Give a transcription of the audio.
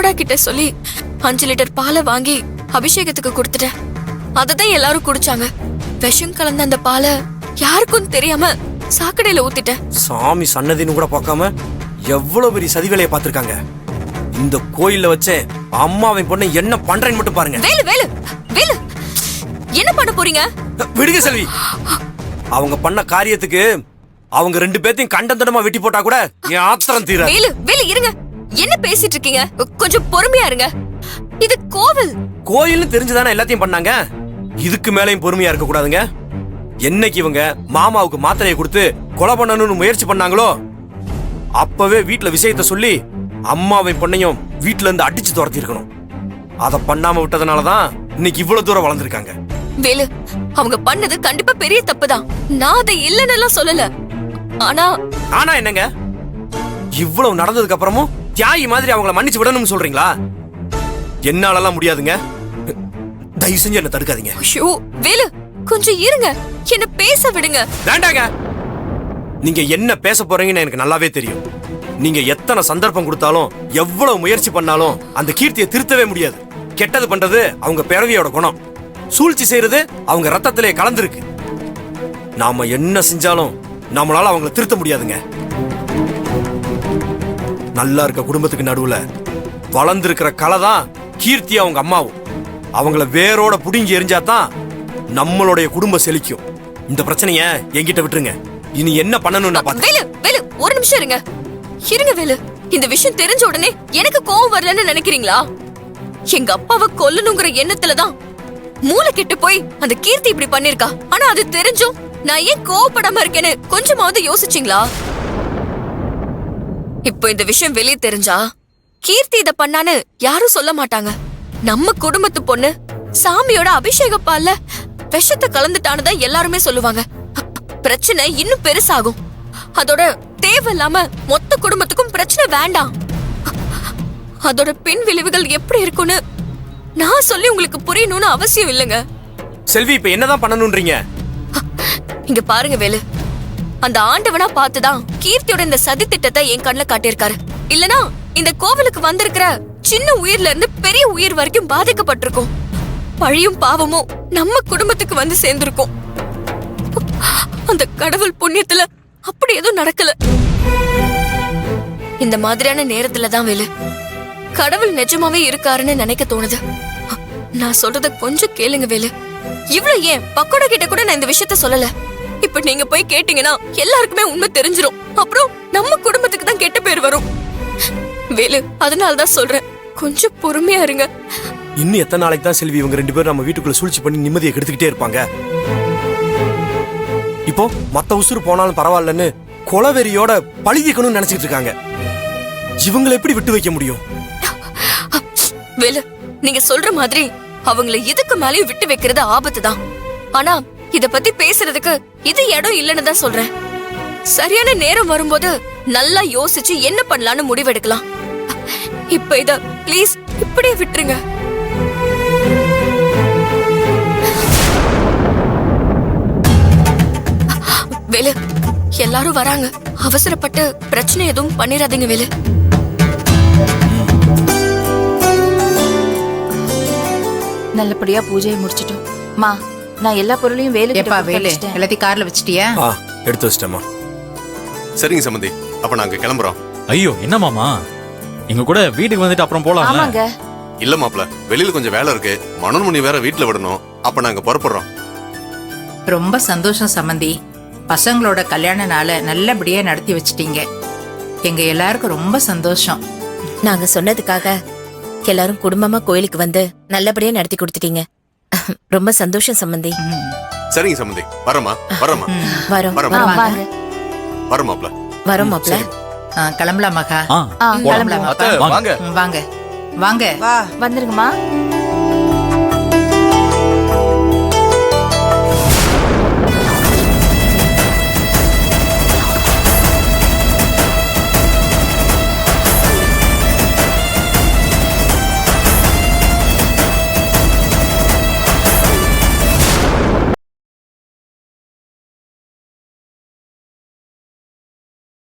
பக்கோடா கிட்ட சொல்லி 5 லிட்டர் பாலை வாங்கி அபிஷேகத்துக்கு கொடுத்துட்டேன். அததான் எல்லாரும் குடிச்சாங்க. விஷம் கலந்த அந்த பாலை யாருக்கும் தெரியாம சாக்கடையில ஊத்திட்டேன். சாமி சன்னதின்னு கூட பார்க்காம எவ்வளவு பெரிய சதி வேலையை பார்த்திருக்காங்க. இந்த கோயில்ல வச்சே அம்மாவின் பொண்ணை என்ன பண்றேன்னு மட்டும் பாருங்க. வேலு வேலு வேலு, என்ன பண்ண போறீங்க? விடுங்க செல்வி. அவங்க பண்ண காரியத்துக்கு அவங்க 2 பேத்தையும் கண்டந்தடமா வெட்டி போட்டா கூட என் ஆத்திரம் தீர. வேலு வேலு இருங்க, என்ன பேசிட்டு இருக்கீங்க? கொஞ்சம் பொறுமையா இருங்க. இது கோவில். கோயில்னு தெரிஞ்சுதானே எல்லாத்தையும் பண்ணாங்க. இதுக்கு மேலையும் பொறுமையா இருக்க கூடாதுங்க. என்னைக்கு இவங்க மாமாவுக்கு மாத்திரையை கொடுத்து கொலை பண்ணணும்னு முயற்சி பண்ணாங்களோ அப்பவே வீட்டுல விஷயத்த சொல்லி அம்மாவின் பொண்ணையும் வீட்டுல இருந்து அடிச்சு துரத்தி இருக்கணும். அத பண்ணாம விட்டதுனாலதான் இன்னைக்கு இவ்வளவு தூரம் வளர்ந்துருக்காங்க. வேலு, அவங்க பண்ணது கண்டிப்பா பெரிய தப்புதான். நான் அதை இல்லன்னு சொல்லல. ஆனா என்னங்க, இவ்வளவு நடந்ததுக்கு அப்புறமும் தியாகி மாதிரி அவங்கள மன்னிச்சு விடணும்னு சொல்றீங்களா? என்னாலலாம் முடியாதுங்க. தயவு செஞ்சு என்ன தடுக்காதீங்க. ஐயோ வேலு, கொஞ்சம் இருங்க, என்ன பேச விடுங்க. வேண்டாங்க. நீங்க என்ன பேச போறீங்கன்னு எனக்கு நல்லாவே தெரியும். நீங்க எத்தனை சந்தர்ப்பம் கொடுத்தாலும் எவ்வளவு முயற்சி பண்ணாலும் அந்த கீர்த்தியை திருத்தவே முடியாது. கெட்டது பண்றது அவங்க பிறவியோட குணம். சூழ்ச்சி செய்யறது அவங்க ரத்தத்திலே கலந்துருக்கு. நாம என்ன செஞ்சாலும் நம்மளால அவங்கள திருத்த முடியாதுங்க. நல்லா இருக்க குடும்பத்துக்கு நடுவுல வளர்ந்திருக்கிற கலை தான் கீர்த்தி அவங்க அம்மாவும். அவங்கள வேரோட புடுங்கி எரிஞ்சாதான் நம்மளுடைய குடும்பம் செழிக்கும். இந்த பிரச்சனைய என்கிட்ட விட்டுருங்க. இனி என்ன பண்ணணும் நான் பாத்து. வேலு வேலு, ஒரு நிமிஷம் இருங்க. இருங்க வேலு, இந்த விஷயம் தெரிஞ்ச உடனே எனக்கு கோவம் வரலன்னு நினைக்கிறீங்களா? எங்க அப்பாவை கொல்லணுங்கிற எண்ணத்துலதான் மூளை கெட்டு போய் அந்த கீர்த்தி இப்படி பண்ணிருக்கா. ஆனா அது தெரிஞ்சும் நான் ஏன் கோவப்படாம இருக்கேன்னு கொஞ்சமாவது யோசிச்சீங்களா? இப்போ இந்த விஷயம் வெளியே தெரிஞ்சா கீர்த்தி இத பண்ணான்னு யாரும் சொல்ல மாட்டாங்க. நம்ம குடும்பத்து பொண்ணு சாமியோட அபிஷேக பால்ல விஷத்தை கலந்துட்டான்னு தான் எல்லாருமே சொல்லுவாங்க. பிரச்சனை இன்னும் பெருசாகும். அதோட தேவையில்லாம மொத்த குடும்பத்துக்கும் பிரச்சனை வேண்டாம். அதோட பின் விளைவுகள் எப்படி இருக்குன்னு நான் சொல்லி உங்களுக்கு புரியணும்னு அவசியம் இல்லைங்க. செல்வி, இப்ப என்னதான் பண்ணணும்ன்றீங்க? இங்க பாருங்க வேலு, அந்த ஆண்டவனா பார்த்துதான் கீர்த்தியோட இந்த சதி திட்டத்தை என் கண்ணுல காட்டியிருக்காரு. இல்லனா இந்த கோவிலுக்கு வந்திருக்கிற சின்ன உயிர்ல இருந்து பெரிய உயிர் வரைக்கும் பாதிக்கப்பட்டிருக்கும். பழியும் பாவமும் நம்ம குடும்பத்துக்கு வந்து சேர்ந்திருக்கும். அந்த கடவுள் புண்ணியத்துல அப்படி எதுவும் நடக்கல. இந்த மாதிரியான நேரத்துலதான் வேலு கடவுள் நிஜமாவே இருக்காருன்னு நினைக்க தோணுது. நான் சொல்றத கொஞ்சம் கேளுங்க வேலு. இவ்வளவு ஏன் பக்கோடா கிட்ட கூட நான் இந்த விஷயத்த சொல்லல. இப்ப நீங்க போய் கேட்டீங்கன்னா எல்லாருக்குமே உண்மை தெரிஞ்சிரும். அப்புறம் நம்ம குடும்பத்துக்கு தான் கெட்ட பேர் வரும். வேலு, அதனாலதான் சொல்றேன், கொஞ்சம் பொறுமையா இருங்க. இன்னும் எத்தனை நாளைக்கு தான் செல்வி இவங்க 2 பேரும் நம்ம வீட்டுக்குள்ள சூழ்ச்சி பண்ணி நிம்மதியை கெடுத்துக்கிட்டே இருப்பாங்க? இப்போ மத்த உசுறு போனாலும் பரவாயில்லன்னு கொலவெறியோட பழிக்கணும்னு நினைச்சிட்டு இருக்காங்க. இவங்களை எப்படி விட்டு வைக்க முடியும்? வேலு, நீங்க சொல்ற மாதிரி அவங்கள இதுக்கு மேலேயும் விட்டு வைக்கிறது ஆபத்து தான். ஆனா இத பத்தி பேசுறதுக்கு இது இடம் இல்லன்னு தான் சொல்றேன். சரியான நேரம் வரும்போது நல்லா யோசிச்சு என்ன பண்ணலாம்னு முடிவெடுக்கலாம். இப்ப இத ப்ளீஸ் இப்படியே விட்டுருங்க. வேலு, எல்லாரும் வராங்க. அவசரப்பட்டு பிரச்சனை எதுவும் பண்ணிராதீங்க வேலு. நல்லபடியா பூஜையை முடிச்சிட்டோம். மா, நான் எல்லா பொருளையும் வேலு எல்லாத்தையும் கார்ல வச்சிட்டியா? எடுத்து வச்சிட்டேமா. சரிங்க சம்பந்தி, அப்ப நாங்க கிளம்புறோம். ஐயோ, என்ன மாமா, எங்க கூட வீட்டுக்கு வந்துட்டு அப்புறம் போலாம். ஆமாங்க. இல்ல மாப்ள, வெளியில கொஞ்சம் வேலை இருக்கு. மனோன்மணி வேற வீட்டுல விடணும். அப்ப நாங்க புறப்படுறோம். ரொம்ப சந்தோஷம் சம்பந்தி. பசங்களோட கல்யாண நாளை நல்லபடியா நடத்தி வச்சிட்டீங்க. எங்க எல்லாருக்கும் ரொம்ப சந்தோஷம். நாங்க சொன்னதுக்காக எல்லாரும் குடும்பமா கோயிலுக்கு வந்து நல்லபடியா நடத்தி கொடுத்துட்டீங்க. ரொம்ப சந்தோஷம் சம்பந்தி. சரிங்க சம்பந்தி, வரமா வரமா வரோம். வாங்க. வர மாப்ள. வரோம் மாப்ள. கிளம்பலாம் மகா. கிளம்பலாம். வாங்க வாங்க வாங்க. வந்துருங்கம்மா.